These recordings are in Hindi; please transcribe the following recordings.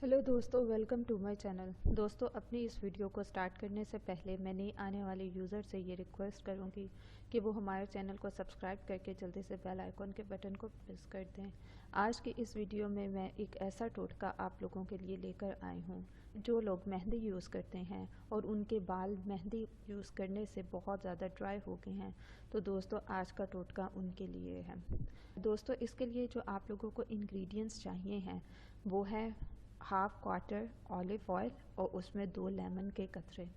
हेलो दोस्तों, वेलकम टू माय चैनल। दोस्तों, अपनी इस वीडियो को स्टार्ट करने से पहले मैं नई आने वाले यूज़र से ये रिक्वेस्ट करूँगी कि वो हमारे चैनल को सब्सक्राइब करके जल्दी से बेल आइकॉन के बटन को प्रेस कर दें। आज की इस वीडियो में मैं एक ऐसा टोटका आप लोगों के लिए लेकर आई हूँ जो लोग मेहंदी यूज़ करते हैं और उनके बाल मेहंदी यूज़ करने से बहुत ज़्यादा ड्राई हो गए हैं। तो दोस्तों, आज का टोटका उनके लिए है। दोस्तों, इसके लिए जो आप लोगों को इंग्रेडिएंट्स चाहिए हैं वो है हाफ क्वार्टर ऑलिव ऑयल और उसमें 2 लेमन के कतरे।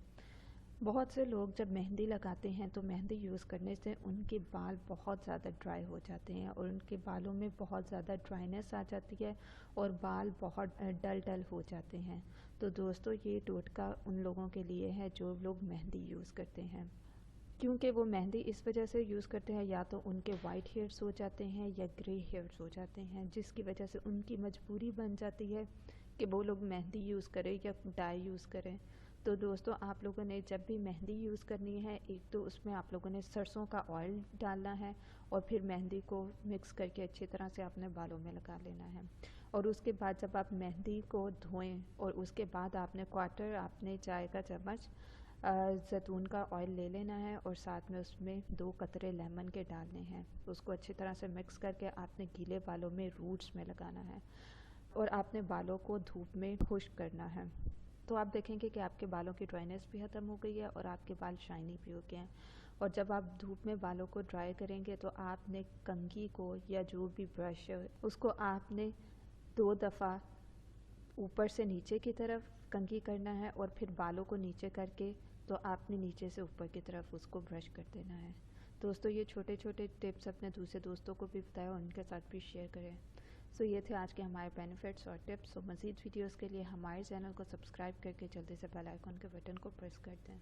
बहुत से लोग जब मेहंदी लगाते हैं तो मेहंदी यूज़ करने से उनके बाल बहुत ज़्यादा ड्राई हो जाते हैं और उनके बालों में बहुत ज़्यादा ड्राइनेस आ जाती है और बाल बहुत डल डल हो जाते हैं। तो दोस्तों, ये टोटका उन लोगों के लिए है जो लोग मेहंदी यूज़ करते हैं, क्योंकि वो मेहंदी इस वजह से यूज़ करते हैं या तो उनके वाइट हेयर्स हो जाते हैं या ग्रे हेयर्स हो जाते हैं, जिसकी वजह से उनकी मजबूरी बन जाती है कि वो लोग मेहंदी यूज़ करें या डाई यूज़ करें। तो दोस्तों, आप लोगों ने जब भी मेहंदी यूज़ करनी है, एक तो उसमें आप लोगों ने सरसों का ऑयल डालना है और फिर मेहंदी को मिक्स करके अच्छी तरह से अपने बालों में लगा लेना है। और उसके बाद जब आप मेहंदी को धोएं और उसके बाद आपने क्वार्टर आपने चाय का चम्मच ज़ैतून का ऑयल ले लेना है और साथ में उसमें 2 कतरे लेमन के डालने हैं। उसको अच्छी तरह से मिक्स करके आपने गीले बालों में रूट्स में लगाना है और आपने बालों को धूप में खुश्क करना है। तो आप देखेंगे कि आपके बालों की ड्राइनेस भी ख़त्म हो गई है और आपके बाल शाइनी भी हो गए हैं। और जब आप धूप में बालों को ड्राई करेंगे तो आपने कंघी को या जो भी ब्रश है उसको आपने 2 दफ़ा ऊपर से नीचे की तरफ कंघी करना है और फिर बालों को नीचे करके तो आपने नीचे से ऊपर की तरफ उसको ब्रश कर देना है। दोस्तों, ये छोटे छोटे टिप्स अपने दूसरे दोस्तों को भी बताएं और उनके साथ भी शेयर करें। सो ये थे आज के हमारे बेनिफिट्स और टिप्स। सो मज़ीद वीडियोस के लिए हमारे चैनल को सब्सक्राइब करके जल्दी से बेल आइकन के बटन को प्रेस कर दें।